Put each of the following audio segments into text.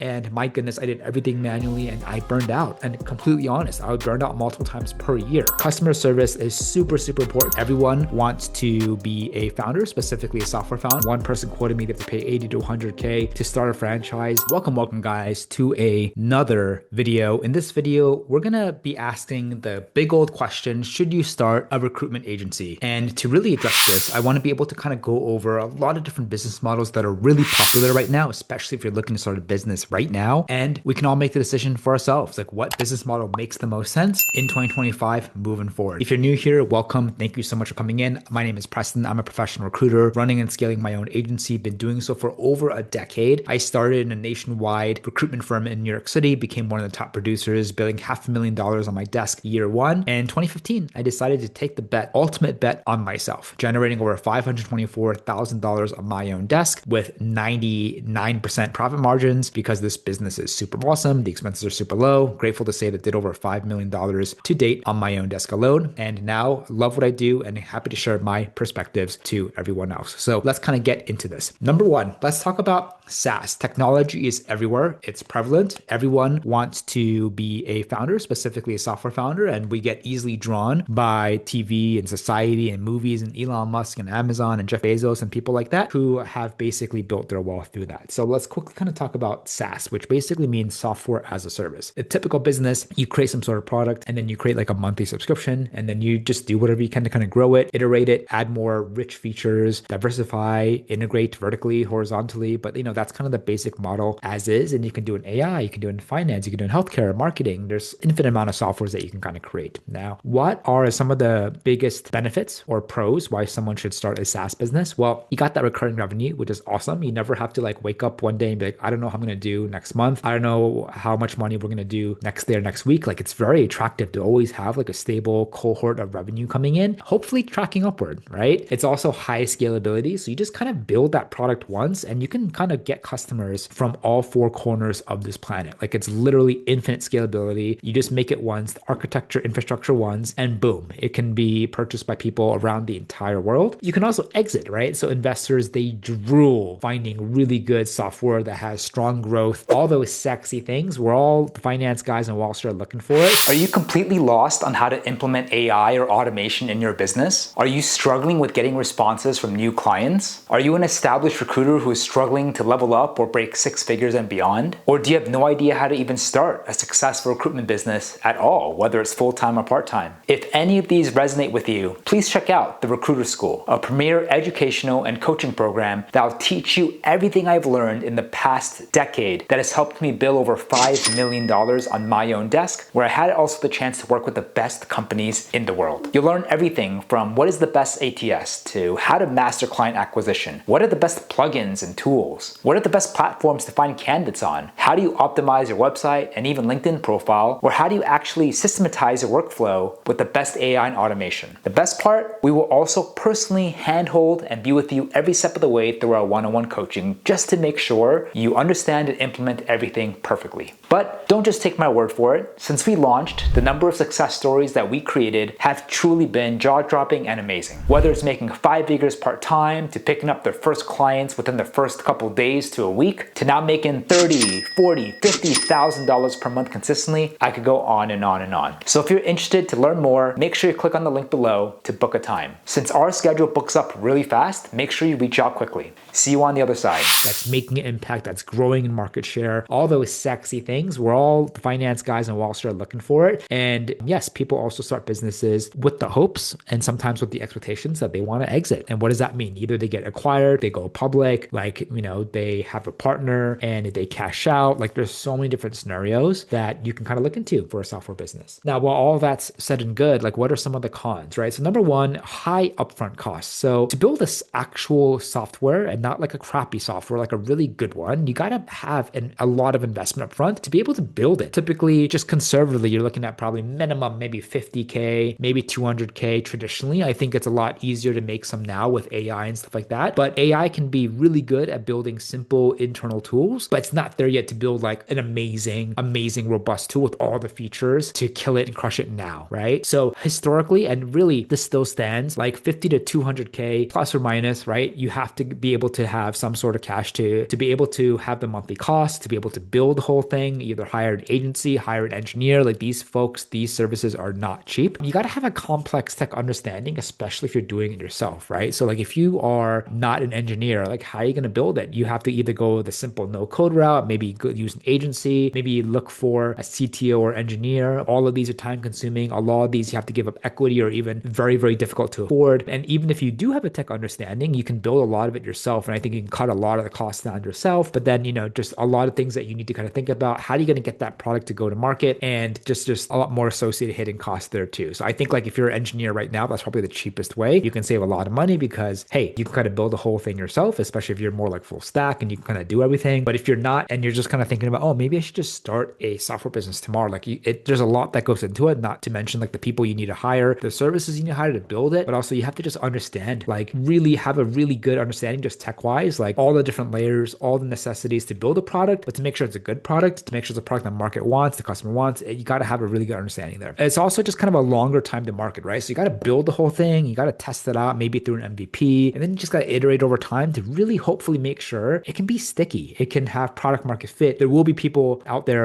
And my goodness, I did everything manually and I burned out. And completely honest, I would burn out multiple times per year. Customer service is super, super important. Everyone wants to be a founder, specifically a software founder. One person quoted me they have to pay 80 to 100K to start a franchise. Welcome guys to another video. In this video, we're gonna be asking the big old question, should you start a recruitment agency? And to really address this, I wanna be able to kind of go over a lot of different business models that are really popular right now, especially if you're looking to start a business right now. And we can all make the decision for ourselves, like what business model makes the most sense in 2025 moving forward. If you're new here, welcome. Thank you so much for coming in. My name is Preston. I'm a professional recruiter running and scaling my own agency. Been doing so for over a decade. I started in a nationwide recruitment firm in New York City, became one of the top producers, billing $500,000 on my desk year one. And in 2015, I decided to take the ultimate bet on myself, generating over $524,000 on my own desk with 99% profit margins because this business is super awesome. The expenses are super low. Grateful to say that did over $5 million to date on my own desk alone. And now love what I do and happy to share my perspectives to everyone else. So let's kind of get into this. Number one, let's talk about SaaS. Technology is everywhere. It's prevalent. Everyone wants to be a founder, specifically a software founder, and we get easily drawn by TV and society and movies and Elon Musk and Amazon and Jeff Bezos and people like that who have basically built their wealth through that. So let's quickly kind of talk about SaaS, which basically means software as a service. A typical business, you create some sort of product and then you create like a monthly subscription and then you just do whatever you can to kind of grow it, iterate it, add more rich features, diversify, integrate vertically, horizontally. But that's kind of the basic model as is. And you can do it in AI, you can do it in finance, you can do it in healthcare, marketing. There's infinite amount of softwares that you can kind of create. Now, what are some of the biggest benefits or pros why someone should start a SaaS business? Well, you got that recurring revenue, which is awesome. You never have to like wake up one day and be like, I don't know how I'm going to do next month. I don't know how much money we're going to do next day or next week. Like it's very attractive to always have like a stable cohort of revenue coming in, hopefully tracking upward, right? It's also high scalability. So you just kind of build that product once and you can kind of get customers from all four corners of this planet. Like it's literally infinite scalability. You just make it once, the architecture, infrastructure once, and boom, it can be purchased by people around the entire world. You can also exit, right? So investors, they drool finding really good software that has strong growth, all those sexy things. We're all the finance guys in Wall Street looking for it. Are you completely lost on how to implement AI or automation in your business? Are you struggling with getting responses from new clients? Are you an established recruiter who is struggling to level up or break six figures and beyond? Or do you have no idea how to even start a successful recruitment business at all, whether it's full-time or part-time? If any of these resonate with you, please check out the Recruiter School, a premier educational and coaching program that will teach you everything I've learned in the past decade that has helped me bill over $5 million on my own desk, where I had also the chance to work with the best companies in the world. You'll learn everything from what is the best ATS to how to master client acquisition, what are the best plugins and tools, what are the best platforms to find candidates on, how do you optimize your website and even LinkedIn profile, or how do you actually systematize your workflow with the best AI and automation. The best part, we will also personally handhold and be with you every step of the way through our one-on-one coaching just to make sure you understand and implement everything perfectly. But don't just take my word for it. Since we launched, the number of success stories that we created have truly been jaw-dropping and amazing. Whether it's making 5 figures part-time, to picking up their first clients within the first couple days to a week, to now making $30,000, $40,000, $50,000 per month consistently, I could go on and on and on. So if you're interested to learn more, make sure you click on the link below to book a time. Since our schedule books up really fast, make sure you reach out quickly. See you on the other side. That's making an impact, that's growing in market share, all those sexy things. We're all the finance guys in Wall Street looking for it. And yes, people also start businesses with the hopes and sometimes with the expectations that they want to exit. And what does that mean? Either they get acquired, they go public, like, they have a partner and they cash out. Like there's so many different scenarios that you can kind of look into for a software business. Now, while all that's said and good, like what are some of the cons, right? So number one, high upfront costs. So to build this actual software and not like a crappy software, like a really good one, you got to have a lot of investment upfront to be able to build it. Typically, just conservatively, you're looking at probably minimum maybe 50K, maybe 200K. Traditionally, I think it's a lot easier to make some now with AI and stuff like that. But AI can be really good at building simple internal tools, but it's not there yet to build like an amazing, robust tool with all the features to kill it and crush it now, right? So historically, and really this still stands, like 50 to 200K plus or minus, right? You have to be able to have some sort of cash to be able to have the monthly cost, to be able to build the whole thing, either hire an agency, hire an engineer. Like these folks, these services are not cheap. You got to have a complex tech understanding, especially if you're doing it yourself, right? So like if you are not an engineer, like how are you going to build it? You have to either go the simple no code route, maybe use an agency, maybe look for a CTO or engineer. All of these are time consuming. A lot of these you have to give up equity or even very difficult to afford. And even if you do have a tech understanding, you can build a lot of it yourself. And I think you can cut a lot of the costs down yourself. But then, just a lot of things that you need to kind of think about. How are you going to get that product to go to market? And just a lot more associated hidden costs there too. So I think like if you're an engineer right now, that's probably the cheapest way. You can save a lot of money because, hey, you can kind of build the whole thing yourself, especially if you're more like full stack and you can kind of do everything. But if you're not, and you're just kind of thinking about, oh, maybe I should just start a software business tomorrow. Like there's a lot that goes into it, not to mention like the people you need to hire, the services you need to hire to build it, but also you have to just understand, like really have a really good understanding just tech wise, like all the different layers, all the necessities to build a product, but to make sure it's a good product, to make sure it's a product the market wants, the customer wants, you got to have a really good understanding there. It's also just kind of a longer time to market, right? So you got to build the whole thing, you got to test it out, maybe through an MVP, and then you just got to iterate over time to really hopefully make sure it can be sticky. It can have product market fit. There will be people out there,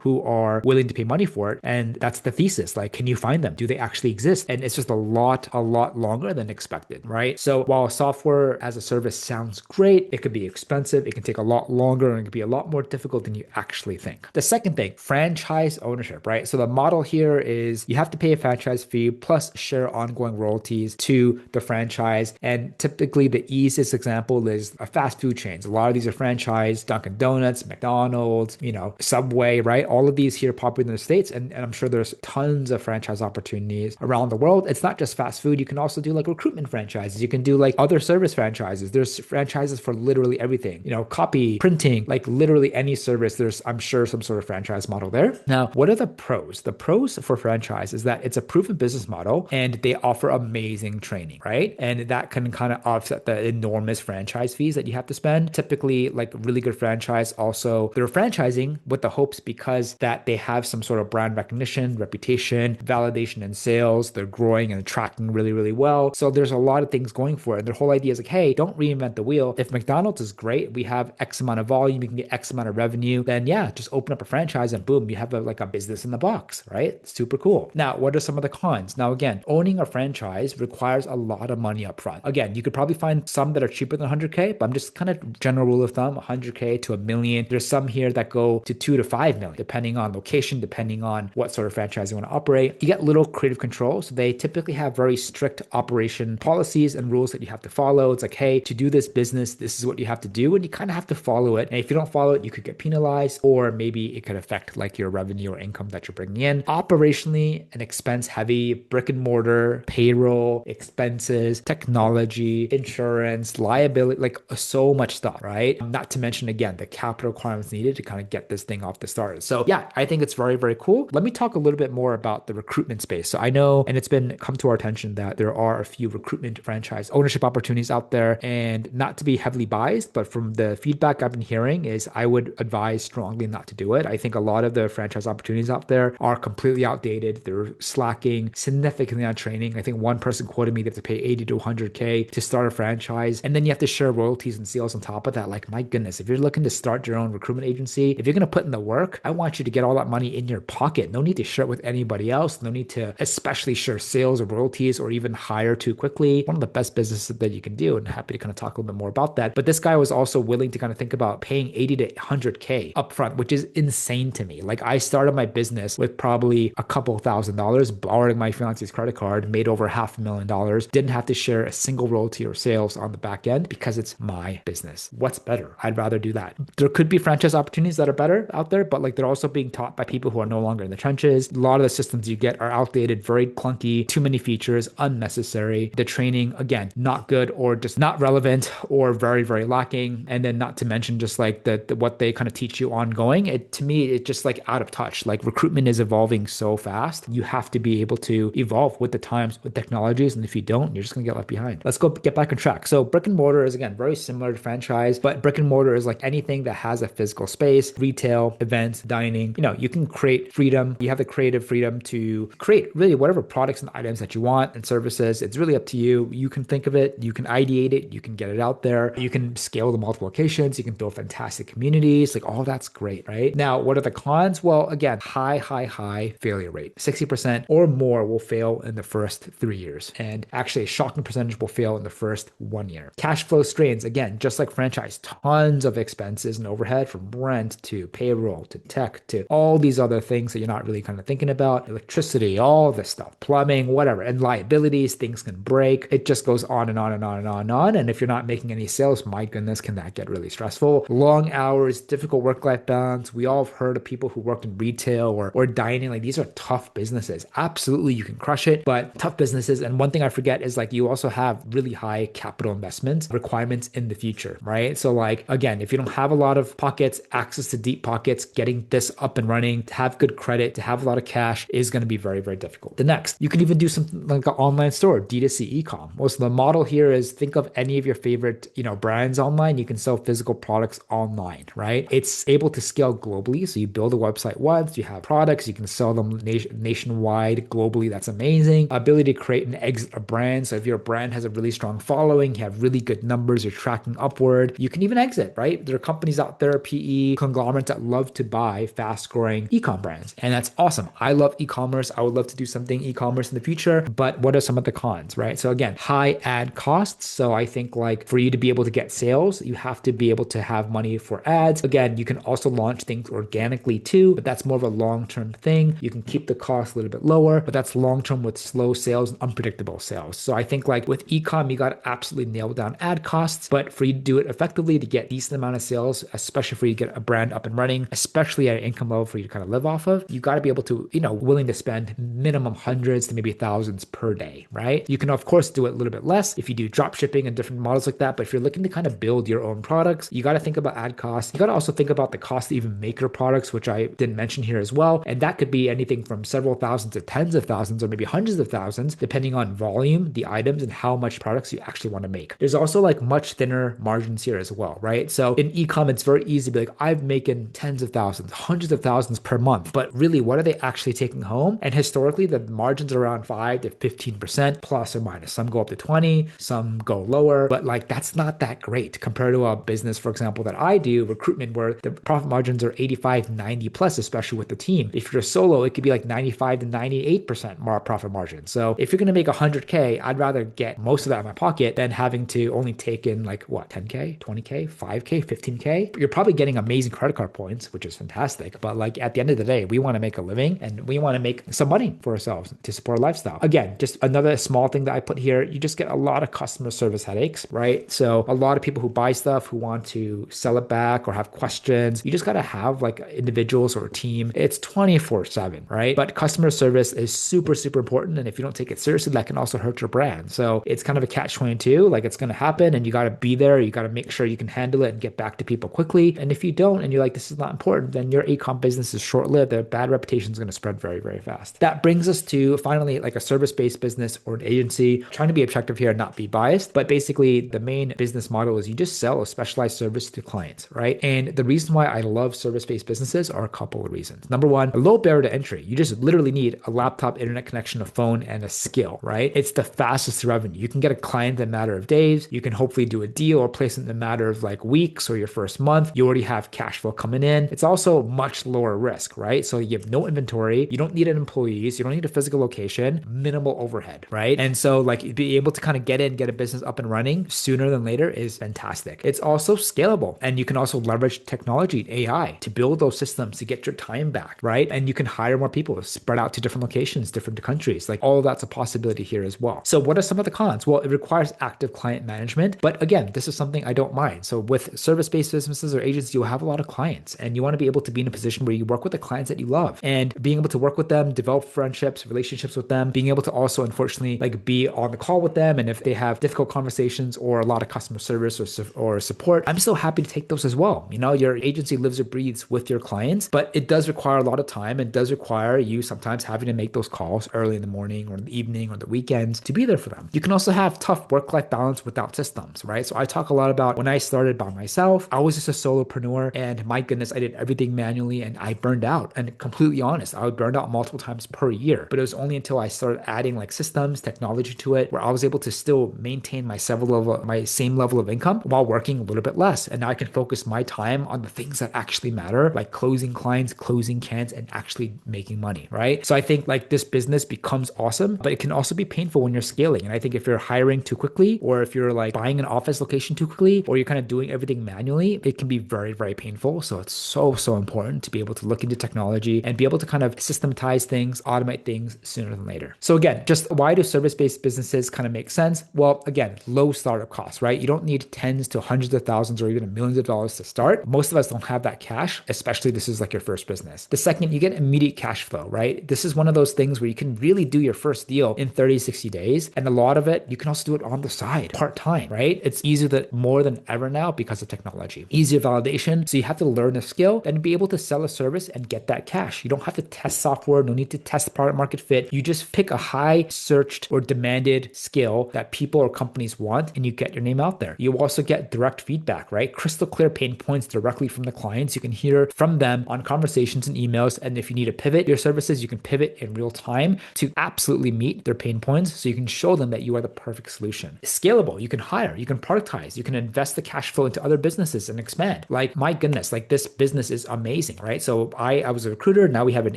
who are willing to pay money for it. And that's the thesis. Like, can you find them? Do they actually exist? And it's just a lot longer than expected, right? So while software as a service sounds great, it could be expensive. It can take a lot longer and it can be a lot more difficult than you actually think. The second thing, franchise ownership, right? So the model here is you have to pay a franchise fee plus share ongoing royalties to the franchise. And typically the easiest example is a fast food chains. A lot of these are franchise, Dunkin' Donuts, McDonald's, Subway, right? All of these here popular in the States. And I'm sure there's tons of franchise opportunities around the world. It's not just fast food. You can also do like recruitment franchises. You can do like other service franchises. There's franchises for literally everything, copy, printing, like literally any service. There's, I'm sure, some sort of franchise model there. Now, what are the pros? The pros for franchise is that it's a proven business model and they offer amazing training, right? And that can kind of offset the enormous franchise fees that you have to spend. Typically, like really good franchise, also they're franchising with the hopes because that they have some sort of brand recognition, reputation, validation in sales. They're growing and tracking really well. So there's a lot of things going for it. And their whole idea is like, hey, don't reinvent the wheel. If McDonald's is great, we have X amount of volume, you can get X amount of revenue, then yeah, just open up a franchise and boom, you have like a business in the box, right? Super cool. Now, what are some of the cons? Now, again, owning a franchise requires a lot of money up front. Again, you could probably find some that are cheaper than 100K, but I'm just kind of general rule of thumb, 100K to $1 million. There's some here that go to 2 to 5 million, depending on location, depending on what sort of franchise you want to operate. You get little creative control. So they typically have very strict operation policies and rules that you have to follow. It's like, hey, to do this business, this is what you have to do. And you kind of have to follow it. And if you don't follow it, you could get penalized, or maybe it could affect like your revenue or income that you're bringing in. Operationally and expense heavy, brick and mortar, payroll, expenses, technology, insurance, liability, like so much stuff, right? Not to mention, again, the capital requirements needed to kind of get this thing off the start. So yeah, I think it's very cool. Let me talk a little bit more about the recruitment space. So I know, and it's been come to our attention that there are a few recruitment franchise ownership opportunities out there, and not to be heavily biased, but from the feedback I've been hearing is I would advise strongly not to do it. I think a lot of the franchise opportunities out there are completely outdated. They're slacking significantly on training. I think one person quoted me they have to pay 80 to 100K to start a franchise. And then you have to share royalties and sales on top of that. Like, my goodness, if you're looking to start your own recruitment agency, if you're going to put in the work, I want you to get all that money in your pocket. No need to share it with anybody else. No need to especially share sales or royalties or even hire too quickly. One of the best businesses that you can do, and happy to kind of talk a little bit more about that. But this guy was also willing to kind of think about paying 80 to 100K upfront, which is insane to me. Like, I started my business with probably a couple $1,000, borrowing my fiance's credit card, made over $500,000, didn't have to share a single royalty or sales on the back end because it's my business. What's better? I'd rather do that. There could be franchise opportunities that are better out there, but like they're also being taught by people who are no longer in the trenches. A lot of the systems you get are outdated, very clunky, too many features, unnecessary. The training, again, not good or just not relevant or very lacking. And then not to mention just like what they kind of teach you ongoing going, to me, it's just like out of touch. Like recruitment is evolving so fast. You have to be able to evolve with the times, with technologies. And if you don't, you're just going to get left behind. Let's go get back on track. So brick and mortar is, again, very similar to franchise, but brick and mortar is like anything that has a physical space, retail, events, dining. You can create freedom. You have the creative freedom to create really whatever products and items that you want and services. It's really up to you. You can think of it. You can ideate it. You can get it out there. You can scale to multiple locations. You can build fantastic communities. Like all that's great, right? Now, what are the cons? Well, again, high failure rate. 60% or more will fail in the first 3 years. And actually a shocking percentage will fail in the first 1 year. Cash flow strains, again, just like franchise, tons of expenses and overhead from rent to payroll to tech to all these other things that you're not really kind of thinking about. Electricity, all this stuff, plumbing, whatever, and liabilities, things can break. It just goes on and on and on and on and on. And if you're not making any sales, my goodness, can that get really stressful? Long hours, difficult work-life balance. We all have heard of people who worked in retail or dining. Like these are tough businesses. Absolutely, you can crush it, but tough businesses. And one thing I forget is like you also have really high capital investment requirements in the future, right? So like, again, if you don't have a lot of pockets, access to deep pockets, getting this up and running, to have good credit, to have a lot of cash is going to be very, very difficult. The next, you can even do something like an online store, D2C e-com. Well, so the model here is think of any of your favorite, brands online. You can sell physical products online, right? It's able to scale globally. So you build a website once, you have products, you can sell them nationwide, globally. That's amazing. Ability to create and exit a brand. So if your brand has a really strong following, you have really good numbers, you're tracking upward, you can even exit, right? There are companies out there, PE conglomerates that love to buy fast growing e-com brands. And that's awesome. I love e-commerce. I would love to do something e-commerce in the future, but what are some of the cons, right? So again, high ad costs. So I think like for you to be able to get sales, you have to be able to have money for ads. Again, you can also launch things organically too, but that's more of a long-term thing. You can keep the cost a little bit lower, but that's long-term with slow sales and unpredictable sales. So I think like with e-com, you got to absolutely nail down ad costs, but for you to do it effectively to get decent amount of sales, especially for you to get a brand up and running, especially at an income level for you to kind of live off of, you got to be able to, willing to spend minimum hundreds to maybe thousands per day, right? You can of course do it a little bit less if you do drop shipping and different models like that. But if you're looking to kind of build your own products, you got to think about ad costs. You got to also think about the cost to even make your products, which I didn't mention here as well. And that could be anything from several thousands to tens of thousands or maybe hundreds of thousands, depending on volume, the items, and how much products you actually want to make. There's also like much thinner margins here as well, right? So in e-com, it's very easy to be like, I'm making tens of thousands, hundreds of thousands per month, but really, what are they actually taking home? And historically, the margins are around 5 to 15% plus or minus. Some go up to 20, some go lower, but like that's not that great compared to a business, for example, that I do, recruitment, where the profit margins are 85, 90 plus, especially with the team. If you're solo, it could be like 95 to 98% more profit margin. So if you're going to make 100K, I'd rather get most of that in my pocket than having to only take in like what, 10K, 20K, 5K, 15K. You're probably getting amazing credit card points, which is fantastic. But like at the end of the day, we want to make a living and we want to make some money for ourselves to support our lifestyle. Again, just another small thing that I put here, you just get a lot of customer service headaches, right? So a lot of people who buy stuff who want to sell it back or have questions, you just got to have like individuals or a team. It's 24/7, right? But customer service is super, super important. And if you don't take it seriously, that can also hurt your brand. So it's kind of a catch-22, like it's going to happen and you got to be there. You got to make sure you can handle it and get back to people quickly. And if you don't, and you're like, this is not important, then your e-com business is short-lived. Their bad reputation is going to spread very, very fast. That brings us to finally like a service-based business or an agency. I'm trying to be objective here and not be biased, but basically the main business model is you just sell a specialized service to clients, right? And the reason why I love service-based businesses are a couple of reasons. Number one, a low barrier to entry. You just literally need a laptop, internet connection, a phone, and a skill, right? It's the fastest revenue. You can get a client in a matter of days. You can hopefully do a deal or place it in a matter of like weeks or your first month. You already have cash flow coming in. It's also much lower risk, right? So you have no inventory. You don't need an employees. You don't need a physical location, minimal overhead, right? And so like be able to kind of get a business up and running sooner than later is fantastic. It's also scalable and you can also leverage technology and AI to build those systems to get your time back, right? And you can hire more people, spread out to different locations, different countries. Like all of that's a possibility here as well. So what are some of the cons? Well, it requires active client management. But again, this is something I don't mind. So with service-based businesses or agencies, you'll have a lot of clients and you want to be able to be in a position where you work with the clients that you love and being able to work with them, develop friendships, relationships with them, being able to also unfortunately like be on the call with them. And if they have difficult conversations or a lot of customer service or support, I'm so happy to take those as well. Your agency lives or breathes with your clients, but it does require a lot of time. It does require you sometimes having to make those calls early in the morning or in the evening or the weekends to be there for them. You can also have tough work-life balance without systems, right? So I talk a lot about when I started by myself, I was just a solopreneur, and my goodness, I did everything manually and I burned out. And completely honest, I would burn out multiple times per year. But it was only until I started adding like systems, technology to it, where I was able to still maintain my same level of income while working a little bit less. And now I can focus my time on the things that actually matter, like closing clients, closing cans, and actually making money, right? So I think like this business becomes awesome, but it can also be painful when you're scaling. And I think if you're hiring too quickly, or if you're like buying an office location too quickly, or you're kind of doing everything manually, it can be very, very painful. So it's so important to be able to look into technology and be able to kind of systematize things, automate things sooner than later. So again, just why do service-based businesses kind of make sense? Well, again, low startup costs, right? You don't need tens to hundreds of thousands or even millions of dollars to start. Most of us don't have that cash, especially this is like your first business. The second, you get immediate cash flow, right? This is one of those things where you can really do your first deal in 30, 60 days. And a lot of it, you can also do it on the side, part-time, right? It's easier more than ever now because of technology. Easier validation. So you have to learn a skill and be able to sell a service and get that cash. You don't have to test software, no need to test product market fit. You just pick a high searched or demanded skill that people or companies want and you get your name out there. You also get direct feedback, right? Crystal clear pain points directly from the clients. You can hear from them on conversations and emails. And if you need to pivot your services, you can pivot in real time to absolutely meet their pain points. So you can show them that you are the perfect solution. Scalable. You can hire, you can productize, you can invest the cash flow into other businesses and expand. Like, my goodness, like this business is amazing, right? So I was a recruiter. Now we have an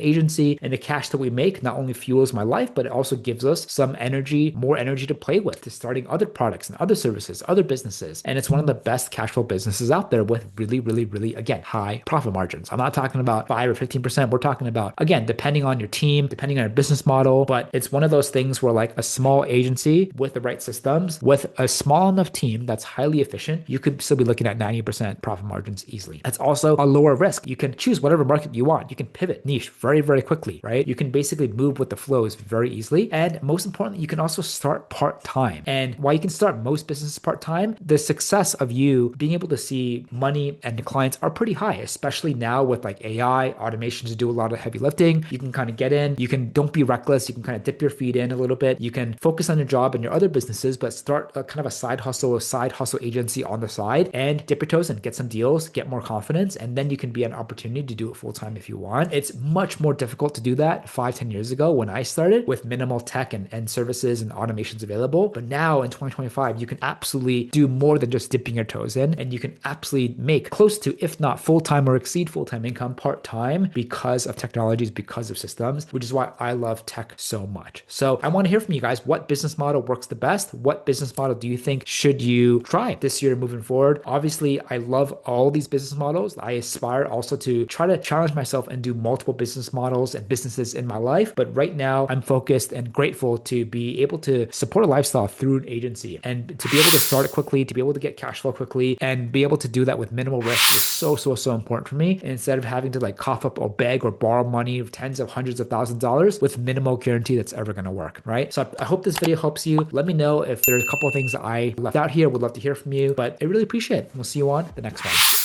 agency, and the cash that we make not only fuels my life, but it also gives us some energy, more energy to play with, to starting other products and other services, other businesses. And it's one of the best cash flow businesses out there with really, again, high profit margins. I'm not talking about 5 or 15%. We're talking about, again, depending on your team, depending on your business model, but it's one of those things where like a small agency with the right systems, with a small enough team that's highly efficient, you could still be looking at 90% profit margins easily. That's also a lower risk. You can choose whatever market you want. You can pivot niche very quickly, right? You can basically move with the flows very easily. And most importantly, you can also start part-time. And while you can start most businesses part-time, the success of you being able to see money and the clients are pretty high, especially now with like AI, automation to do a lot of heavy lifting. You can kind of get in, don't be reckless. You can kind of dip your feet in a little bit. You can focus on your job and your other businesses, but start a kind of a side hustle agency on the side and dip your toes in, get some deals, get more confidence. And then you can be an opportunity to do it full-time if you want. It's much more difficult to do that 5-10 years ago when I started with minimal tech and services and automations available. But now in 2025, you can absolutely do more than just dipping your toes in, and you can absolutely make close to, if not full-time or exceed full-time income part-time because of technologies, because of systems, which is why I love tech so much. So I want to hear from you guys. What business model works the best? What business model do you think should you try this year moving forward? Obviously, I love all these business models. I aspire also to try to challenge myself and do multiple business models and businesses in my life. But right now, I'm focused and grateful to be able to support a lifestyle through an agency and to be able to start it quickly, to be able to get cash flow quickly, and be able to do that with minimal risk is so important for me. And instead of having to like cough up or beg or borrow money of tens of hundreds of thousands of dollars with minimal guarantee that's ever going to work, right? So I hope this video helps you. Let me know if there's a couple of things that I left out here. Would love to hear from you, but I really appreciate it. We'll see you on the next one.